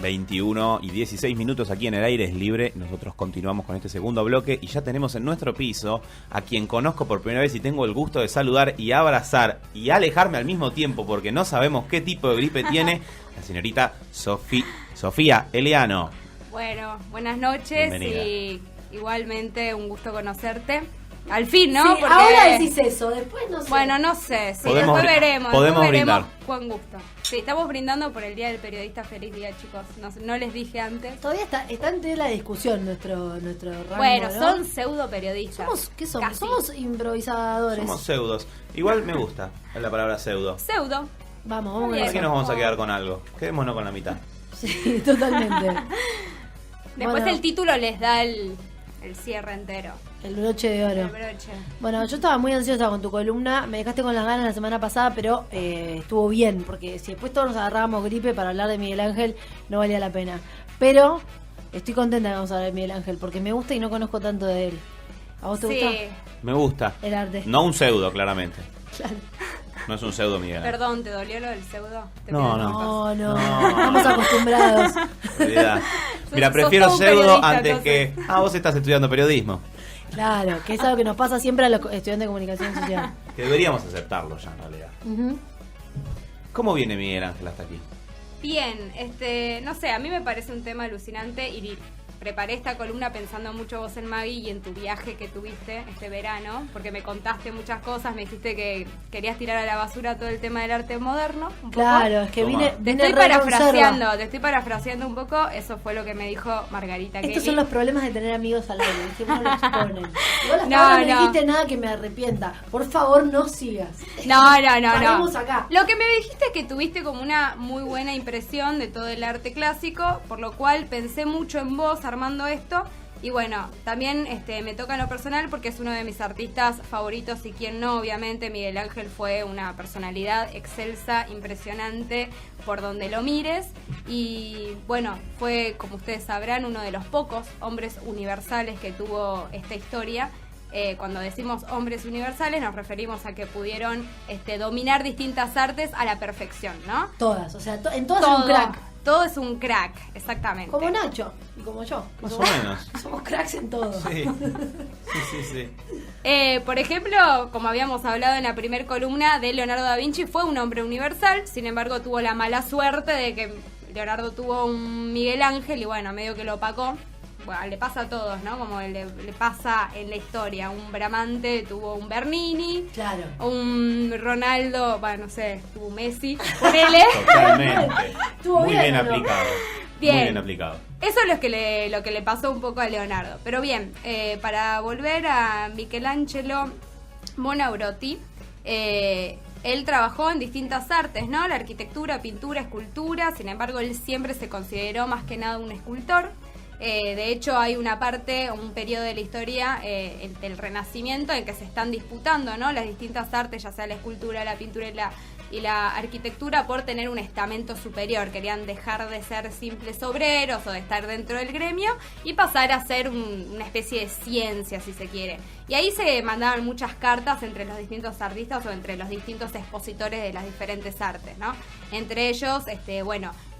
21 y 16 minutos aquí en El Aire es Libre. Nosotros continuamos con este segundo bloque y ya tenemos en nuestro piso a quien conozco por primera vez y tengo el gusto de saludar y abrazar y alejarme al mismo tiempo porque no sabemos qué tipo de gripe tiene la señorita Sofía Eleano. Bueno, buenas noches. Bienvenida. Y igualmente un gusto conocerte. Al fin, ¿no? Sí, porque ahora decís eso, después no sé. Bueno, no sé, sí, Podemos después veremos. podemos Después veremos brindar. con gusto. Sí, estamos brindando por el Día del Periodista. Feliz día, chicos. No les dije antes. Todavía está en la discusión nuestro rango, Bueno, ¿no? son pseudo periodistas. ¿Qué somos? Casi. Somos improvisadores. Somos pseudos. Igual me gusta la palabra pseudo. Pseudo. Vamos Muy con bien. ¿Por qué eso. nos vamos a quedar con algo? Quedémonos con la mitad. Sí, totalmente. Después Bueno, el título les da el cierre entero. el broche de El oro. broche. Bueno, yo estaba muy ansiosa con tu columna. Me dejaste con las ganas la semana pasada, pero estuvo bien, porque si después todos nos agarrábamos gripe para hablar de Miguel Ángel, no valía la pena. Pero estoy contenta que vamos a hablar de Miguel Ángel, porque me gusta y no conozco tanto de él. ¿A vos te Sí, gusta Me gusta. el arte? No un pseudo, claramente. Claro. No es un pseudo, Miguel. perdón, ¿te dolió lo del pseudo? Te No, pido no. disculpas. No, estamos acostumbrados. Realidad. Mira, Sos prefiero todo un pseudo periodista, antes entonces. que... vos estás estudiando periodismo. Claro, que es algo que nos pasa siempre a los estudiantes de comunicación social. Que deberíamos aceptarlo ya, en realidad. Ujú. ¿Cómo viene Miguel Ángel hasta aquí? Bien, no sé, a mí me parece un tema alucinante y preparé esta columna pensando mucho vos en Maggie y en tu viaje que tuviste este verano, porque me contaste muchas cosas, me dijiste que querías tirar a la basura todo el tema del arte moderno. Un poco. Claro, es que Toma. vine Te estoy re conserva. te estoy parafraseando un poco, eso fue lo que me dijo Margarita Estos Kelly. son los problemas de tener amigos al aire, que no lo exponen. Igual hasta No, ahora no no. dijiste nada que me arrepienta. Por favor, no sigas. No. Paremos acá. Lo que me dijiste es que tuviste como una muy buena impresión de todo el arte clásico, por lo cual pensé mucho en vos armando esto. Y bueno, también me toca en lo personal porque es uno de mis artistas favoritos y quien no, obviamente. Miguel Ángel fue una personalidad excelsa, impresionante por donde lo mires. Y bueno, fue, como ustedes sabrán, uno de los pocos hombres universales que tuvo esta historia. Cuando decimos hombres universales nos referimos a que pudieron dominar distintas artes a la perfección, ¿no? Todas, o sea, en todas es un crack. Todo es un crack, exactamente. Como Nacho y como yo. Más o Somos- menos. Somos cracks en todo. Sí. Sí. Por ejemplo, como habíamos hablado en la primer columna de Leonardo da Vinci, fue un hombre universal, sin embargo tuvo la mala suerte de que Leonardo tuvo un Miguel Ángel y bueno, medio que lo opacó. Bueno, le pasa a todos, ¿no? Como le pasa en la historia. Un Bramante tuvo un Bernini, Claro. un Ronaldo, bueno, no sé, tuvo un Messi, ponele. Totalmente. Estuvo Muy bien, bien ¿o no? aplicado. Bien. Muy bien aplicado. Eso es lo que le pasó un poco a Leonardo. Pero bien, para volver a Michelangelo Buonarroti, él trabajó en distintas artes, ¿no? La arquitectura, pintura, escultura. Sin embargo, él siempre se consideró más que nada un escultor. De hecho, hay una parte, un periodo de la historia del Renacimiento en que se están disputando, ¿no? Las distintas artes, ya sea la escultura, la pintura y la arquitectura, por tener un estamento superior. Querían dejar de ser simples obreros o de estar dentro del gremio y pasar a ser una especie de ciencia, si se quiere. Y ahí se mandaban muchas cartas entre los distintos artistas o entre los distintos expositores de las diferentes artes, ¿no? Entre ellos,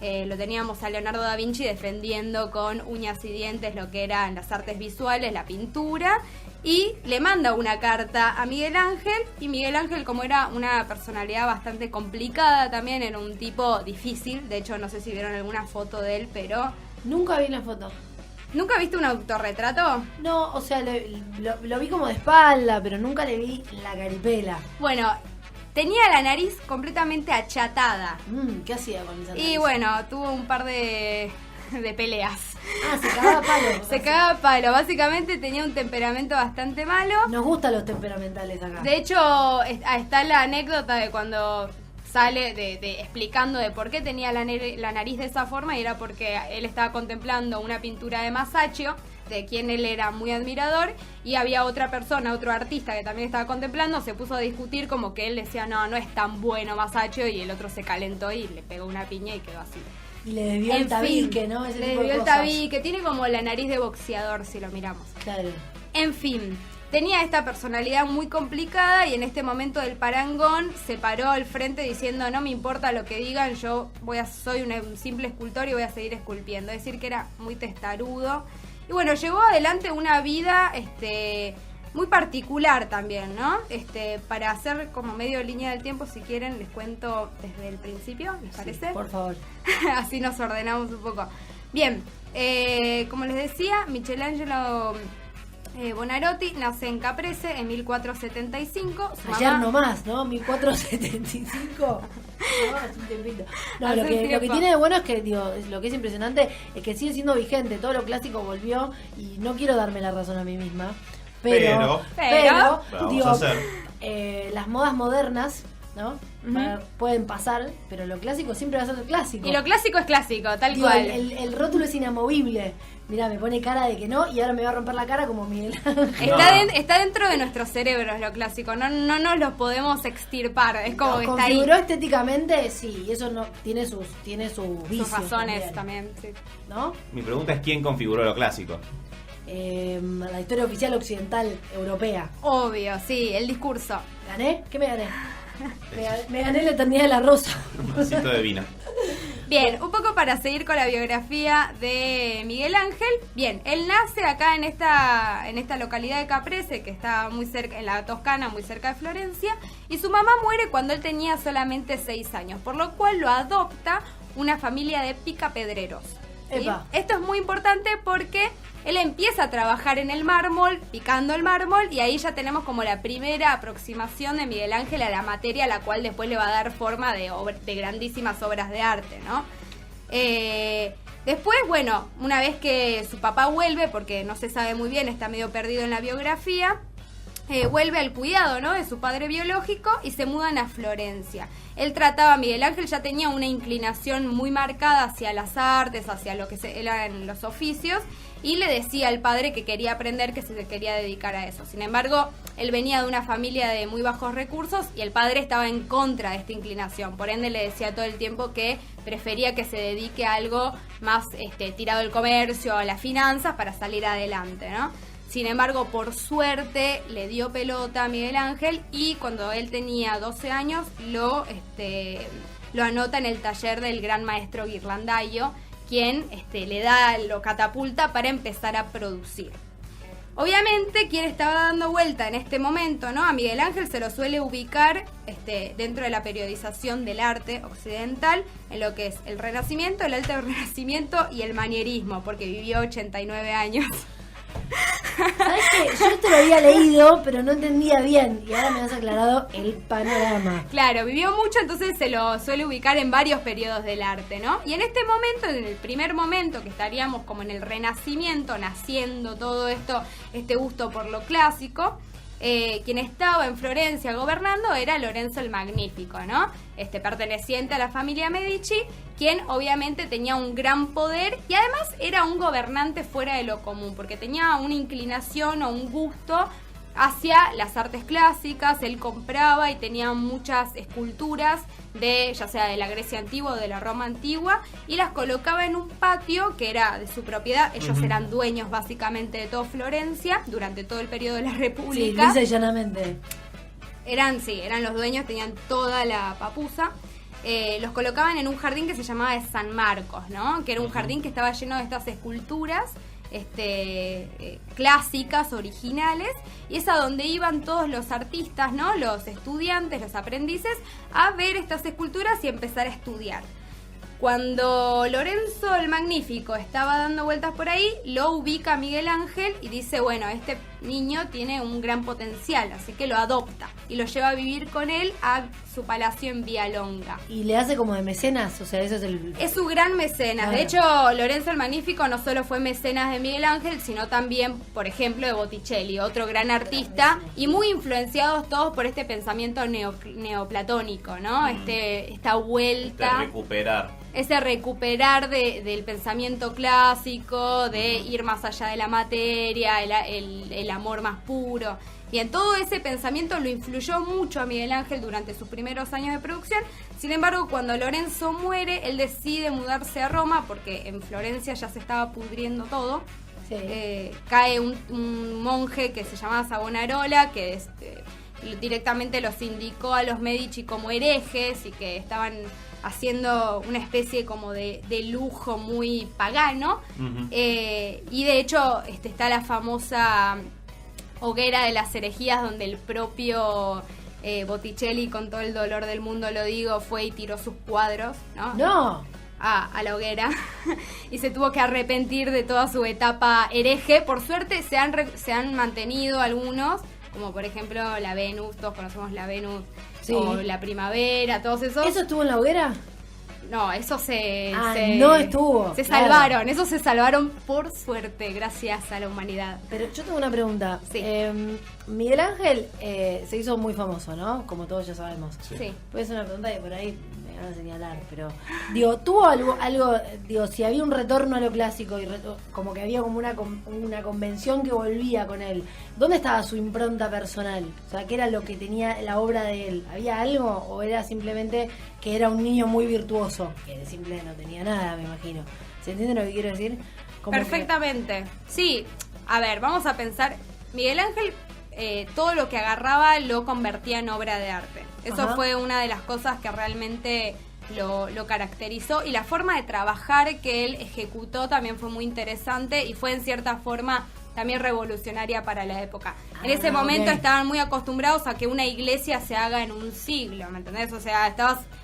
lo teníamos a Leonardo da Vinci defendiendo con uñas y dientes lo que eran las artes visuales, la pintura, y le manda una carta a Miguel Ángel, y Miguel Ángel, como era una personalidad bastante complicada también, era un tipo difícil. De hecho, no sé si vieron alguna foto de él, pero... Nunca vi la foto. ¿Nunca viste un autorretrato? No, o sea, lo vi como de espalda, pero nunca le vi la caripela. Bueno, tenía la nariz completamente achatada. ¿Qué hacía con esa Y nariz? bueno, tuvo un par de peleas. Ah, se cagaba a palo. Se cagaba a palo. Básicamente tenía un temperamento bastante malo. Nos gustan los temperamentales acá. De hecho, está la anécdota de cuando sale de explicando de por qué tenía la nariz de esa forma, y era porque él estaba contemplando una pintura de Masaccio, de quien él era muy admirador, y había otra persona, otro artista que también estaba contemplando. Se puso a discutir, como que él decía, no es tan bueno Masaccio, y el otro se calentó y le pegó una piña y quedó así. Y le debió En el tabique, fin, ¿no? Ese le tipo de debió el cosas. tabique, tiene como la nariz de boxeador si lo miramos. Claro. En fin, tenía esta personalidad muy complicada y en este momento del parangón se paró al frente diciendo no me importa lo que digan, yo soy un simple escultor y voy a seguir esculpiendo. Es decir, que era muy testarudo. Y bueno, llevó adelante una vida muy particular también, ¿no? Para hacer como medio línea del tiempo, si quieren, les cuento desde el principio, ¿les parece? Sí, por favor. Así nos ordenamos un poco. Bien, como les decía, Michelangelo Buonarroti nace en Caprese en 1475. Ayer nomás, ¿no? 1475. No, es un tiempito. No, lo que tiene de bueno es que, digo, lo que es impresionante es que sigue siendo vigente. Todo lo clásico volvió y no quiero darme la razón a mí misma. Pero digo, las modas modernas, ¿no? Pueden pasar, pero lo clásico siempre va a ser clásico. Y lo clásico es clásico, tal cual. El rótulo es inamovible. Mirá, me pone cara de que no y ahora me va a romper la cara como Miguel Ángel. Está dentro de nuestros cerebros lo clásico, no nos lo podemos extirpar, es como que está ahí. Configuró estéticamente, sí, y eso no tiene sus vicios. Sus razones también, sí. ¿No? Mi pregunta es ¿quién configuró lo clásico? La historia oficial occidental europea. Obvio, sí, el discurso. ¿Gané? ¿Qué me gané? Me gané la eternidad de la rosa. Un vasito de vino. Bien, un poco para seguir con la biografía de Miguel Ángel. Bien, él nace acá en esta localidad de Caprese, que está muy cerca, en la Toscana, muy cerca de Florencia, y su mamá muere cuando él tenía solamente 6 años, por lo cual lo adopta una familia de picapedreros. ¿Sí? Esto es muy importante porque él empieza a trabajar en el mármol, picando el mármol, y ahí ya tenemos como la primera aproximación de Miguel Ángel a la materia, a la cual después le va a dar forma de grandísimas obras de arte, ¿no? Después, bueno, una vez que su papá vuelve, porque no se sabe muy bien, está medio perdido en la biografía, vuelve al cuidado, ¿no?, de su padre biológico y se mudan a Florencia. Miguel Ángel ya tenía una inclinación muy marcada hacia las artes, hacia lo que eran los oficios, y le decía al padre que quería aprender, que se quería dedicar a eso. Sin embargo, él venía de una familia de muy bajos recursos y el padre estaba en contra de esta inclinación. Por ende, le decía todo el tiempo que prefería que se dedique a algo más tirado al comercio, a las finanzas, para salir adelante, ¿no? Sin embargo, por suerte, le dio pelota a Miguel Ángel y cuando él tenía 12 años lo anota en el taller del gran maestro Ghirlandaio, quien lo catapulta para empezar a producir. Obviamente, quien estaba dando vuelta en este momento, ¿no?, a Miguel Ángel se lo suele ubicar dentro de la periodización del arte occidental, en lo que es el Renacimiento, el Alto Renacimiento y el Manierismo, porque vivió 89 años. ¿Sabes qué? Yo esto lo había leído, pero no entendía bien. Y ahora me has aclarado el panorama. Claro, vivió mucho, entonces se lo suele ubicar en varios periodos del arte, ¿no? Y en este momento, en el primer momento, que estaríamos como en el Renacimiento, naciendo todo esto, este gusto por lo clásico, quien estaba en Florencia gobernando era Lorenzo el Magnífico, ¿no? Perteneciente a la familia Medici, quien obviamente tenía un gran poder y además era un gobernante fuera de lo común, porque tenía una inclinación o un gusto hacia las artes clásicas. Él compraba y tenía muchas esculturas ya sea de la Grecia antigua o de la Roma antigua, y las colocaba en un patio que era de su propiedad. Ellos eran dueños básicamente de todo Florencia durante todo el periodo de la República. Sí, lisa y llanamente. Eran los dueños, tenían toda la papusa. Los colocaban en un jardín que se llamaba de San Marcos, ¿no? Que era un jardín que estaba lleno de estas esculturas clásicas, originales, y es a donde iban todos los artistas, ¿no?, los estudiantes, los aprendices, a ver estas esculturas y empezar a estudiar. Cuando Lorenzo el Magnífico estaba dando vueltas por ahí, lo ubica Miguel Ángel y dice, bueno, este niño tiene un gran potencial, así que lo adopta y lo lleva a vivir con él a su palacio en Villalonga. Y le hace como de mecenas, o sea, eso es su gran mecenas. Claro. De hecho, Lorenzo el Magnífico no solo fue mecenas de Miguel Ángel, sino también, por ejemplo, de Botticelli, otro gran artista, y muy influenciados todos por este pensamiento neoplatónico, ¿no? Esta vuelta... Ese recuperar del pensamiento clásico, de ir más allá de la materia, el amor más puro. Bien, todo ese pensamiento lo influyó mucho a Miguel Ángel durante sus primeros años de producción. Sin embargo, cuando Lorenzo muere, él decide mudarse a Roma, porque en Florencia ya se estaba pudriendo todo. Sí. Cae un monje que se llamaba Savonarola, que directamente los indicó a los Medici como herejes y que estaban haciendo una especie como de lujo muy pagano. Y de hecho está la famosa hoguera de las herejías, donde el propio Botticelli, con todo el dolor del mundo lo digo, fue y tiró sus cuadros, ¡No! a la hoguera y se tuvo que arrepentir de toda su etapa hereje. Por suerte se han mantenido algunos, como por ejemplo la Venus, todos conocemos la Venus, sí, o la Primavera, todos esos. ¿Eso estuvo en la hoguera? No, eso no estuvo. Se claro. salvaron, esos se salvaron por suerte, gracias a la humanidad. Pero yo tengo una pregunta. Sí. Miguel Ángel se hizo muy famoso, ¿no? Como todos ya sabemos. Sí. Puede ser una pregunta que por ahí me van a señalar, pero digo, ¿tuvo algo digo, si había un retorno a lo clásico y como que había como una convención que volvía con él? ¿Dónde estaba su impronta personal? O sea, ¿qué era lo que tenía la obra de él? ¿Había algo o era simplemente que era un niño muy virtuoso? Que de simple no tenía nada, me imagino. ¿Se entiende lo que quiero decir? Como perfectamente. Sí, a ver, vamos a pensar. Miguel Ángel, todo lo que agarraba lo convertía en obra de arte. Eso Ajá. fue una de las cosas que realmente lo caracterizó, y la forma de trabajar que él ejecutó también fue muy interesante y fue en cierta forma también revolucionaria para la época. En ese momento estaban muy acostumbrados a que una iglesia se haga en un siglo, ¿me entendés? O sea,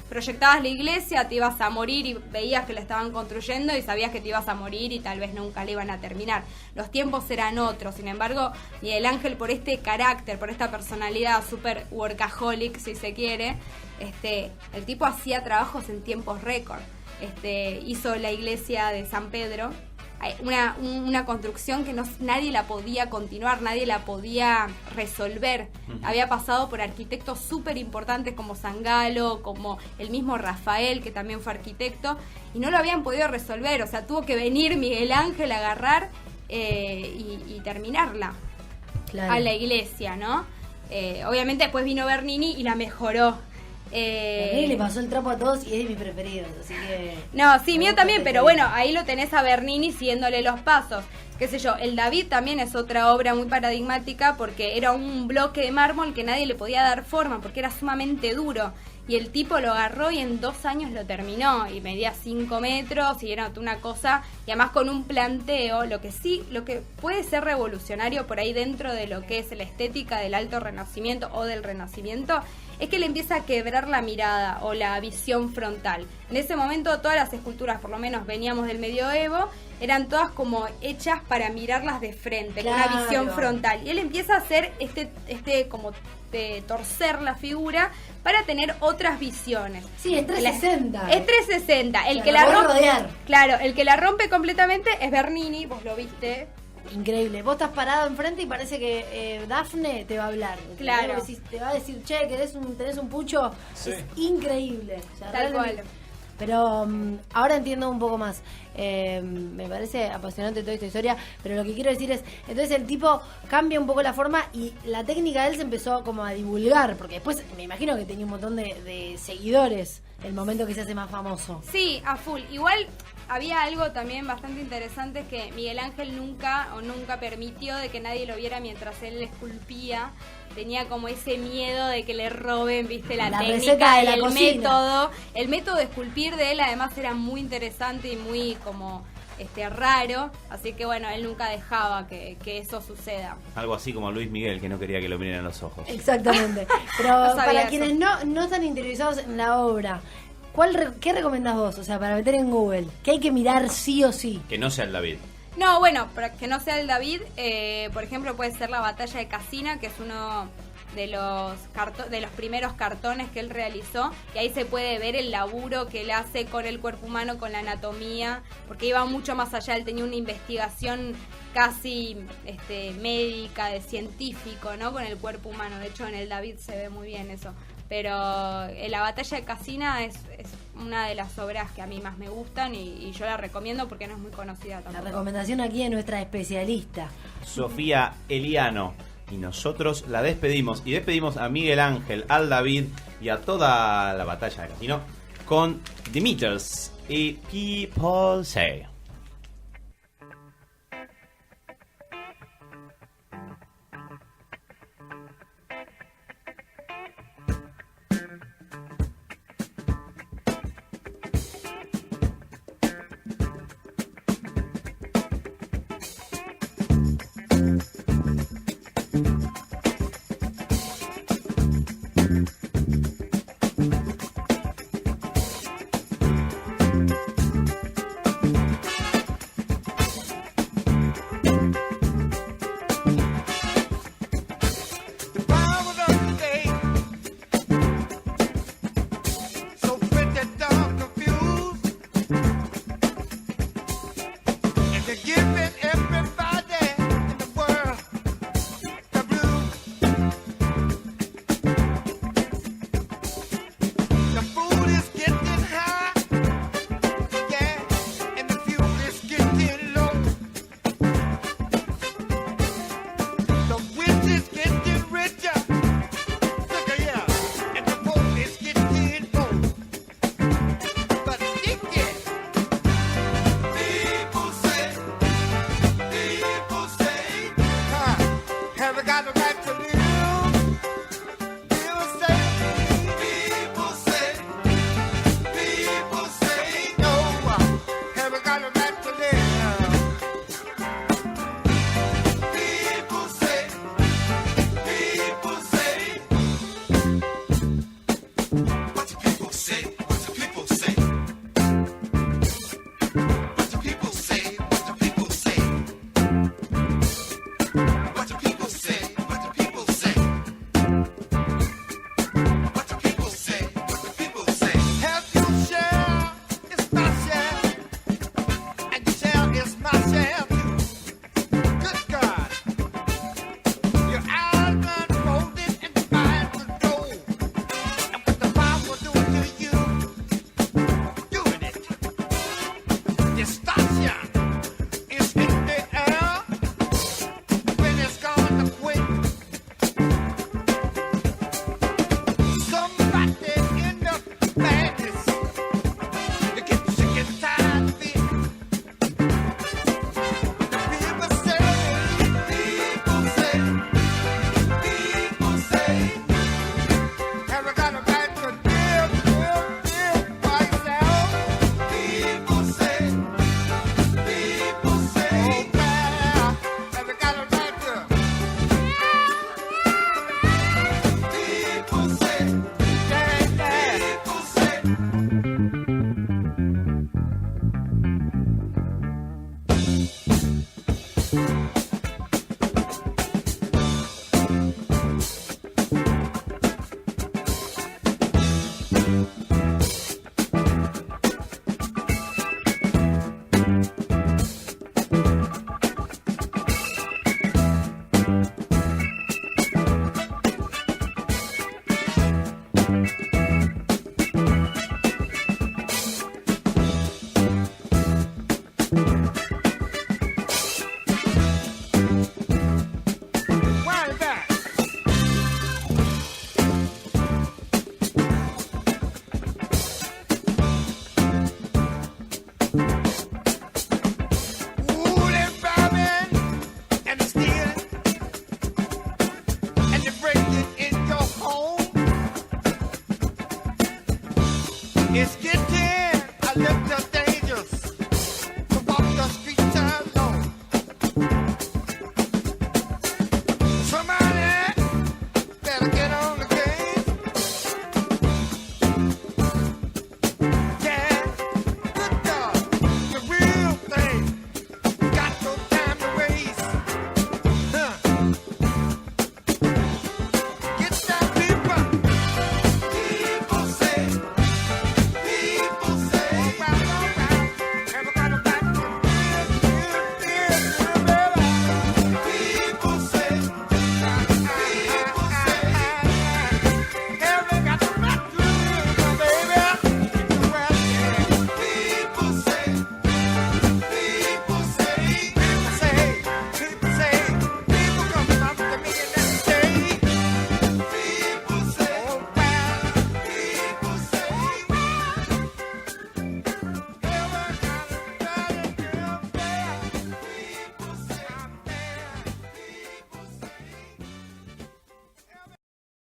proyectabas la iglesia, te ibas a morir y veías que la estaban construyendo y sabías que te ibas a morir y tal vez nunca la iban a terminar. Los tiempos eran otros. Sin embargo, Miguel Ángel, por este carácter, por esta personalidad súper workaholic, si se quiere, el tipo hacía trabajos en tiempos récord. Hizo la iglesia de San Pedro, una construcción que nadie la podía continuar, nadie la podía resolver. Había pasado por arquitectos súper importantes como Zangalo, como el mismo Rafael, que también fue arquitecto, y no lo habían podido resolver. O sea, tuvo que venir Miguel Ángel a agarrar y terminarla. Claro. A la iglesia, ¿no? Obviamente después vino Bernini y la mejoró. Bernini le pasó el trapo a todos y es de mis preferidos, así que... No, sí, mío también, pero bueno, ahí lo tenés a Bernini siguiéndole los pasos. Qué sé yo, el David también es otra obra muy paradigmática porque era un bloque de mármol que nadie le podía dar forma porque era sumamente duro. Y el tipo lo agarró y en 2 años lo terminó y medía 5 metros y era una cosa, y además con un planteo, lo que puede ser revolucionario por ahí dentro de lo que es la estética del Alto Renacimiento o del Renacimiento, es que le empieza a quebrar la mirada o la visión frontal. En ese momento todas las esculturas, por lo menos veníamos del medioevo, eran todas como hechas para mirarlas de frente, claro, con una visión frontal. Y él empieza a hacer como de torcer la figura para tener otras visiones. Sí, es 360. Es 360. El que la rompe completamente es Bernini, vos lo viste. Increíble. Vos estás parado enfrente y parece que Dafne te va a hablar. Claro. Te va a decir, che, tenés un pucho. Sí. Es increíble. O sea, tal cual. Pero ahora entiendo un poco más. Me parece apasionante toda esta historia, pero lo que quiero decir es, entonces el tipo cambia un poco la forma y la técnica de él se empezó como a divulgar, porque después me imagino que tenía un montón de seguidores el momento que se hace más famoso. Sí, a full. Igual había algo también bastante interesante, que Miguel Ángel nunca permitió de que nadie lo viera mientras él esculpía. Tenía como ese miedo de que le roben, viste, la técnica y el método. El método de esculpir de él además era muy interesante y muy como raro, así que bueno, él nunca dejaba que eso suceda. Algo así como Luis Miguel, que no quería que lo miren a los ojos. Exactamente. Pero no para quienes no están interiorizados en la obra, ¿qué recomendás vos? O sea, para meter en Google, ¿qué hay que mirar sí o sí? Que no sea el David. No, bueno, para que no sea el David, por ejemplo, puede ser la Batalla de Cassina, que es uno de los primeros cartones que él realizó, y ahí se puede ver el laburo que él hace con el cuerpo humano, con la anatomía, porque iba mucho más allá. Él tenía una investigación casi médica, de científico, ¿no? Con el cuerpo humano. De hecho, en el David se ve muy bien eso. Pero la Batalla de Cassina es una de las obras que a mí más me gustan y yo la recomiendo porque no es muy conocida tampoco. La recomendación aquí de nuestra especialista Sofía Eliano. Y nosotros la despedimos. Y despedimos a Miguel Ángel, al David y a toda la Batalla de Casino con The Meters y People Say. got a right to live. People say, what do people say? What do people say? What do people say? What do people say? What do people say? What do people say? What do people say? What do people say? Have your share, it's my share, and your share is my share too. Good God, your eyes unfolded and divine control, and what the power doing to you, doing it. Distortion.